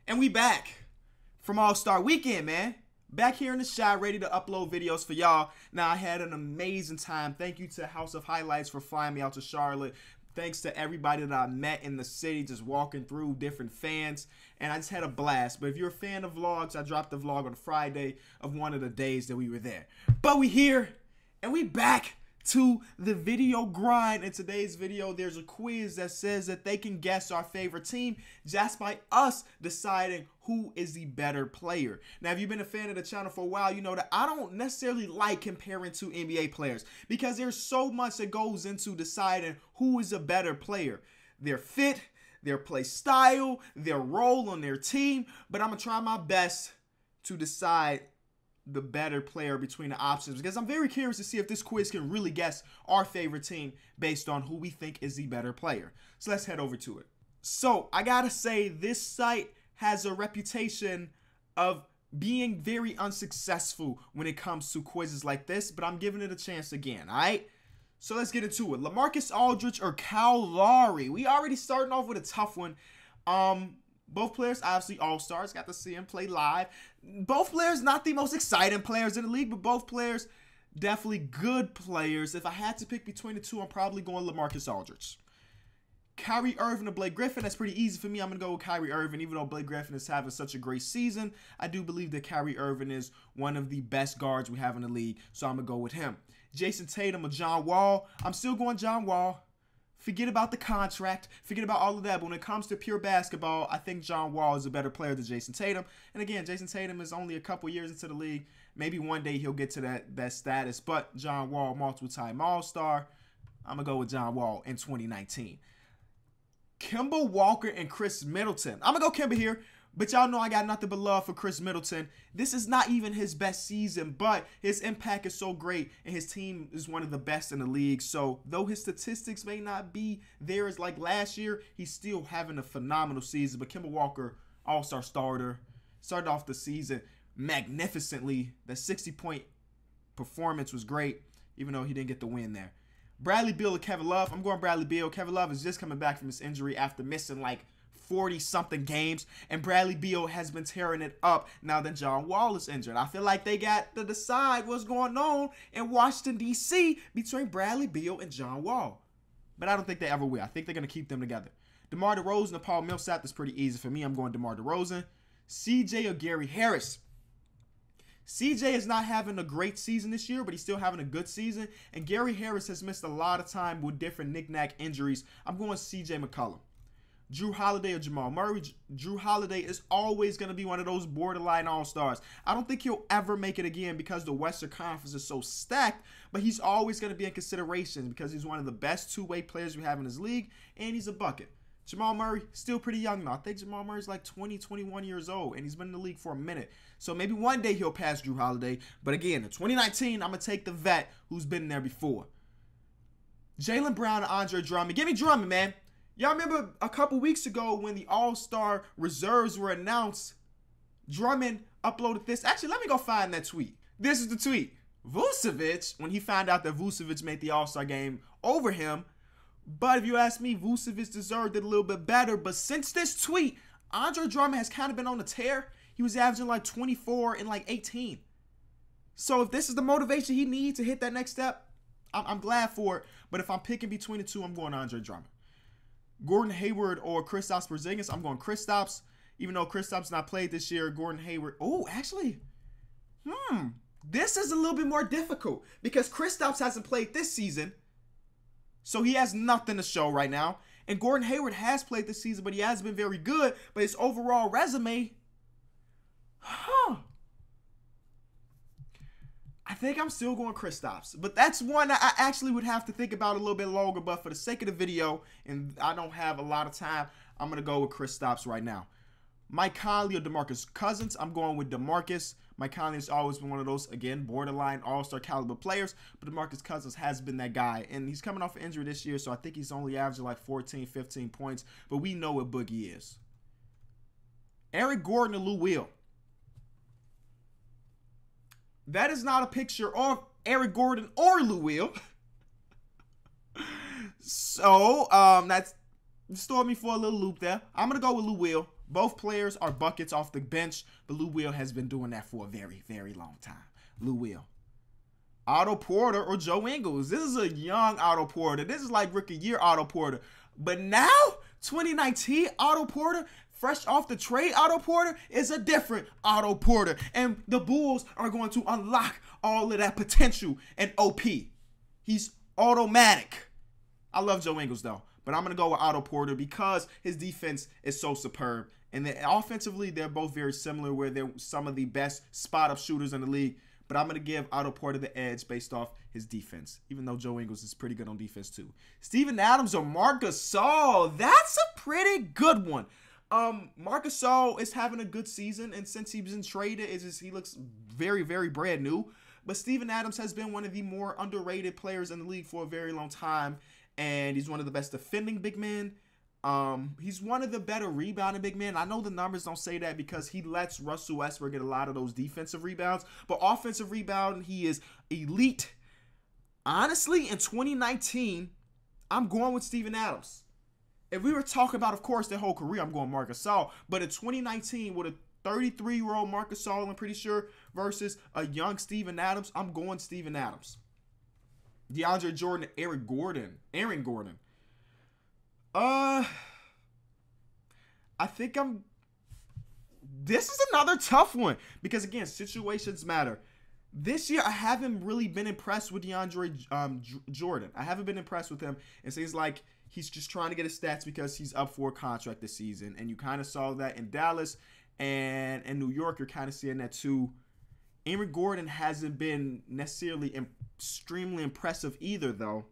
And we back from All-Star Weekend, man. Back here in the shop, ready to upload videos for y'all. Now, I had an amazing time. Thank you to House of Highlights for flying me out to Charlotte. Thanks to everybody that I met in the city, just walking through different fans. And I just had a blast. But if you're a fan of vlogs, I dropped the vlog on Friday of one of the days that we were there. But we here, and we back to the video grind. In today's video, there's a quiz that says that they can guess our favorite team just by us deciding who is the better player. Now, if you've been a fan of the channel for a while, you know that I don't necessarily like comparing to NBA players because there's so much that goes into deciding who is a better player. Their fit, their play style, their role on their team, but I'm gonna try my best to decide the better player between the options because I'm very curious to see if this quiz can really guess our favorite team based on who we think is the better player. So let's head over to it. So I gotta say, this site has a reputation of being very unsuccessful when it comes to quizzes like this, but I'm giving it a chance again, all right? So let's get into it. LaMarcus Aldridge or Kyle Lowry? We already starting off with a tough one. Both players, obviously all-stars, got to see him play live. Both players, not the most exciting players in the league, but both players, definitely good players. If I had to pick between the two, I'm probably going LaMarcus Aldridge. Kyrie Irving or Blake Griffin, that's pretty easy for me. I'm going to go with Kyrie Irving. Even though Blake Griffin is having such a great season, I do believe that Kyrie Irving is one of the best guards we have in the league, so I'm going to go with him. Jason Tatum or John Wall, I'm still going John Wall. Forget about the contract. Forget about all of that. But when it comes to pure basketball, I think John Wall is a better player than Jason Tatum. And again, Jason Tatum is only a couple years into the league. Maybe one day he'll get to that status. But John Wall, multiple-time All-Star. I'm going to go with John Wall in 2019. Kemba Walker and Chris Middleton. I'm going to go Kemba here. But y'all know I got nothing but love for Chris Middleton. This is not even his best season, but his impact is so great, and his team is one of the best in the league. So though his statistics may not be there as like last year, he's still having a phenomenal season. But Kemba Walker, all-star starter, started off the season magnificently. That 60-point performance was great, even though he didn't get the win there. Bradley Beal or Kevin Love. I'm going Bradley Beal. Kevin Love is just coming back from his injury after missing like 40-something games, and Bradley Beal has been tearing it up now that John Wall is injured. I feel like they got to decide what's going on in Washington, D.C. between Bradley Beal and John Wall. But I don't think they ever will. I think they're going to keep them together. DeMar DeRozan and Paul Millsap is pretty easy for me. I'm going DeMar DeRozan. CJ or Gary Harris? CJ is not having a great season this year, but he's still having a good season. And Gary Harris has missed a lot of time with different knick-knack injuries. I'm going CJ McCollum. Drew Holiday or Jamal Murray? Drew Holiday is always going to be one of those borderline all-stars. I don't think he'll ever make it again because the Western Conference is so stacked, but he's always going to be in consideration because he's one of the best two-way players we have in this league, and he's a bucket. Jamal Murray, still pretty young now. I think Jamal Murray's like 20, 21 years old, and he's been in the league for a minute. So maybe one day he'll pass Drew Holiday. But again, in 2019, I'm going to take the vet who's been there before. Jaylen Brown and Andre Drummond. Give me Drummond, man. Y'all remember a couple weeks ago when the All-Star reserves were announced, Drummond uploaded this. Actually, let me go find that tweet. This is the tweet. Vucevic, when he found out that Vucevic made the All-Star game over him, but if you ask me, Vucevic deserved it a little bit better. But since this tweet, Andre Drummond has kind of been on a tear. He was averaging like 24 and like 18. So if this is the motivation he needs to hit that next step, I'm glad for it. But if I'm picking between the two, I'm going Andre Drummond. Gordon Hayward or Kristaps Porzingis? I'm going Kristaps. Even though Kristaps not played this year, Gordon Hayward. Oh, actually, this is a little bit more difficult because Kristaps hasn't played this season, so he has nothing to show right now. And Gordon Hayward has played this season, but he has been very good. But his overall resume, I think I'm still going Kristaps, but that's one I actually would have to think about a little bit longer. But for the sake of the video, and I don't have a lot of time, I'm going to go with Kristaps right now. Mike Conley or DeMarcus Cousins? I'm going with DeMarcus. Mike Conley has always been one of those, again, borderline all-star caliber players, but DeMarcus Cousins has been that guy, and he's coming off an injury this year, so I think he's only averaging like 14, 15 points, but we know what Boogie is. Eric Gordon or Lou Will? That is not a picture of Eric Gordon or Lou Will. So, that's just throw me for a little loop there. I'm going to go with Lou Will. Both players are buckets off the bench, but Lou Will has been doing that for a very, very long time. Lou Will. Otto Porter or Joe Ingles. This is a young Otto Porter. This is like rookie year Otto Porter. But now, 2019 Otto Porter, fresh off the trade Otto Porter, is a different Otto Porter. And the Bulls are going to unlock all of that potential and OP. He's automatic. I love Joe Ingles, though. But I'm going to go with Otto Porter because his defense is so superb. And then offensively, they're both very similar, where they're some of the best spot-up shooters in the league. But I'm going to give Otto Porter the edge based off his defense, even though Joe Ingles is pretty good on defense, too. Steven Adams or Marc Gasol. That's a pretty good one. Marc Gasol is having a good season, and since he's been traded, he looks very, very brand new. But Steven Adams has been one of the more underrated players in the league for a very long time. And he's one of the best defending big men. He's one of the better rebounding big men. I know the numbers don't say that because he lets Russell Westbrook get a lot of those defensive rebounds. But offensive rebounding, he is elite. Honestly, in 2019, I'm going with Steven Adams. If we were talking about, of course, their whole career, I'm going Marc Gasol. But in 2019, with a 33-year-old Marc Gasol, I'm pretty sure, versus a young Steven Adams, I'm going Steven Adams. DeAndre Jordan, Aaron Gordon. I think this is another tough one because, again, situations matter. This year, I haven't really been impressed with DeAndre Jordan. I haven't been impressed with him. It seems like he's just trying to get his stats because he's up for a contract this season. And you kind of saw that in Dallas, and in New York, you're kind of seeing that too. Aaron Gordon hasn't been necessarily extremely impressive either, though.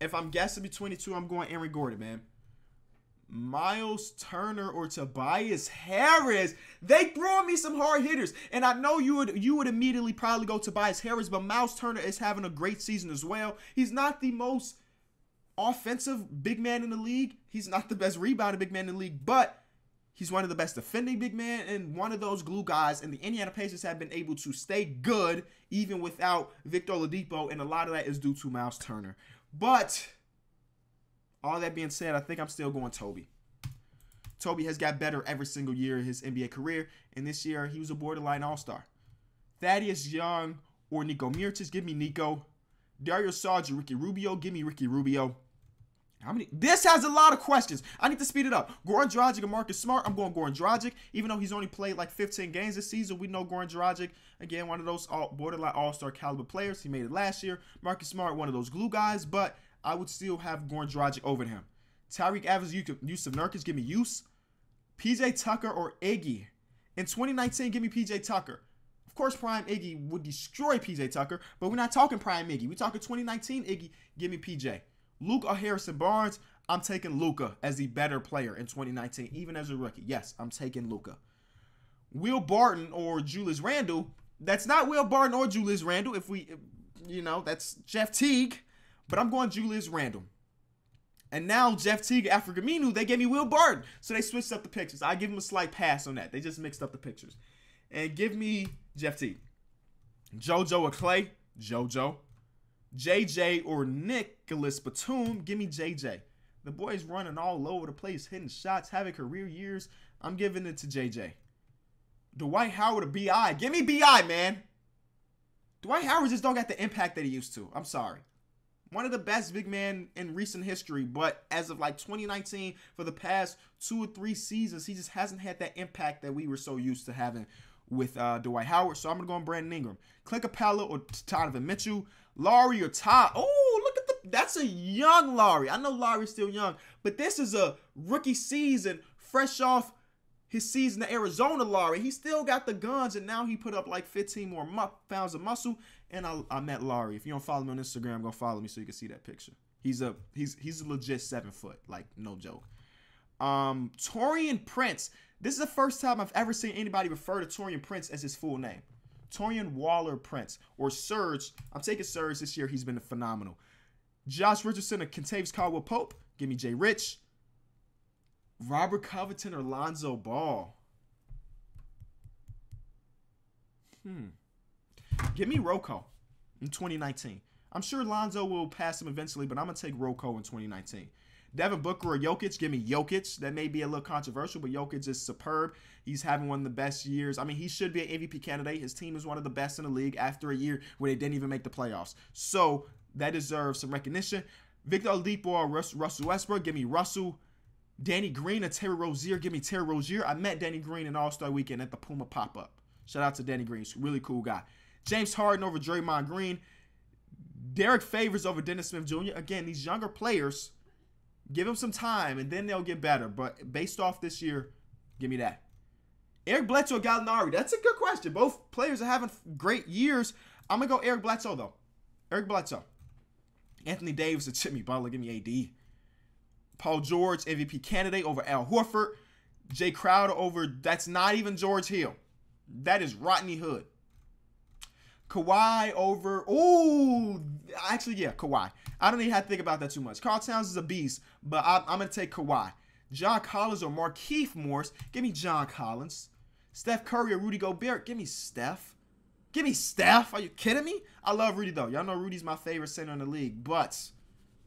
If I'm guessing between the two, I'm going Aaron Gordon, man. Myles Turner or Tobias Harris. They throwing me some hard hitters. And I know you would immediately probably go Tobias Harris, but Myles Turner is having a great season as well. He's not the most offensive big man in the league. He's not the best rebounding big man in the league, but he's one of the best defending big men and one of those glue guys. And the Indiana Pacers have been able to stay good even without Victor Oladipo, and a lot of that is due to Myles Turner. But all that being said, I think I'm still going Toby. Toby has got better every single year in his NBA career, and this year he was a borderline all-star. Thaddeus Young or Nico Mirotic, give me Nico. Dario Saric, Ricky Rubio, give me Ricky Rubio. This has a lot of questions. I need to speed it up. Goran Dragic and Marcus Smart. I'm going Goran Dragic. Even though he's only played like 15 games this season, we know Goran Dragic, again, one of those borderline all-star caliber players. He made it last year. Marcus Smart, one of those glue guys, but I would still have Goran Dragic over him. Tyreke Evans, Yusuf Nurkic, give me Yus. PJ Tucker or Iggy. In 2019, give me PJ Tucker. Of course, Prime Iggy would destroy PJ Tucker, but we're not talking Prime Iggy. We're talking 2019 Iggy, give me PJ. Luka or Harrison Barnes, I'm taking Luka as the better player in 2019, even as a rookie. Yes, I'm taking Luka. Will Barton or Julius Randle. That's not Will Barton or Julius Randle. That's Jeff Teague. But I'm going Julius Randle. And now Jeff Teague and Africa Aminu, they gave me Will Barton. So they switched up the pictures. I give them a slight pass on that. They just mixed up the pictures. And give me Jeff Teague. JoJo or Clay. JoJo. JJ or Nicholas Batum, give me JJ. The boy's running all over the place, hitting shots, having career years. I'm giving it to JJ. Dwight Howard or BI, give me BI, man. Dwight Howard just don't got the impact that he used to. I'm sorry. One of the best big men in recent history, but as of like 2019, for the past 2 or 3 seasons, he just hasn't had that impact that we were so used to having with Dwight Howard. So I'm going to go on Brandon Ingram. Clint Capella or Donovan Mitchell. Laurie or Todd. Oh, look at that's a young Laurie. I know Laurie's still young, but this is a rookie season, fresh off his season in Arizona. Laurie, he still got the guns, and now he put up like 15 more pounds of muscle. And I met Laurie. If you don't follow me on Instagram, go follow me so you can see that picture. He's a legit 7 foot, like no joke. Taurean Prince. This is the first time I've ever seen anybody refer to Taurean Prince as his full name. Taurean Waller Prince or Serge. I'm taking Serge this year. He's been phenomenal. Josh Richardson or Kentavious Caldwell-Pope. Give me Jay Rich. Robert Covington or Lonzo Ball. Give me Rocco in 2019. I'm sure Lonzo will pass him eventually, but I'm going to take Rocco in 2019. Devin Booker or Jokic? Give me Jokic. That may be a little controversial, but Jokic is superb. He's having one of the best years. I mean, he should be an MVP candidate. His team is one of the best in the league after a year where they didn't even make the playoffs. So that deserves some recognition. Victor Oladipo or Russell Westbrook? Give me Russell. Danny Green or Terry Rozier? Give me Terry Rozier. I met Danny Green in All-Star Weekend at the Puma Pop-Up. Shout out to Danny Green. He's a really cool guy. James Harden over Draymond Green. Derek Favors over Dennis Smith Jr. Again, these younger players, give them some time, and then they'll get better. But based off this year, give me that. Eric Bledsoe or Gallinari? That's a good question. Both players are having great years. I'm going to go Eric Bledsoe, though. Eric Bledsoe. Anthony Davis or Jimmy Butler? Give me AD. Paul George, MVP candidate over Al Horford. Jay Crowder over, that's not even George Hill. That is Rodney Hood. Kawhi over, actually, yeah, Kawhi. I don't even have to think about that too much. Karl Towns is a beast, but I'm going to take Kawhi. John Collins or Markieff Morris? Give me John Collins. Steph Curry or Rudy Gobert? Give me Steph. Give me Steph. Are you kidding me? I love Rudy, though. Y'all know Rudy's my favorite center in the league, but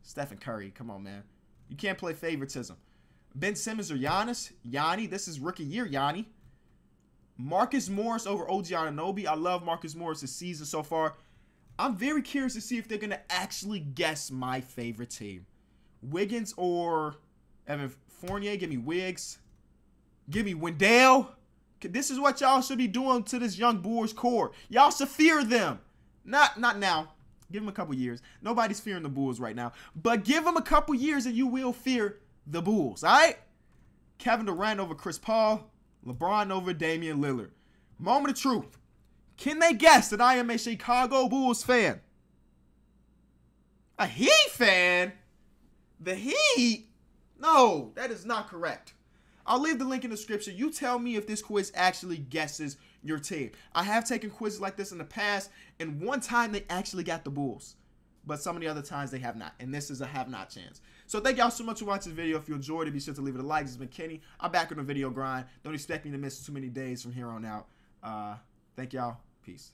Steph and Curry, come on, man. You can't play favoritism. Ben Simmons or Giannis? Yanni. This is rookie year, Yanni. Marcus Morris over OG Anunoby. I love Marcus Morris this season so far. I'm very curious to see if they're going to actually guess my favorite team. Wiggins or Evan Fournier? Give me Wiggs. Give me Wendell. This is what y'all should be doing to this young Bulls core. Y'all should fear them. Not now. Give them a couple years. Nobody's fearing the Bulls right now. But give them a couple years and you will fear the Bulls, all right? Kevin Durant over Chris Paul. LeBron over Damian Lillard. Moment of truth. Can they guess that I am a Chicago Bulls fan? A Heat fan? The Heat? No, that is not correct. I'll leave the link in the description. You tell me if this quiz actually guesses your team. I have taken quizzes like this in the past, and one time they actually got the Bulls. But some of the other times they have not. And this is a have-not chance. So thank y'all so much for watching this video. If you enjoyed it, be sure to leave it a like. This has been Kenny. I'm back on the video grind. Don't expect me to miss too many days from here on out. Thank y'all. Peace.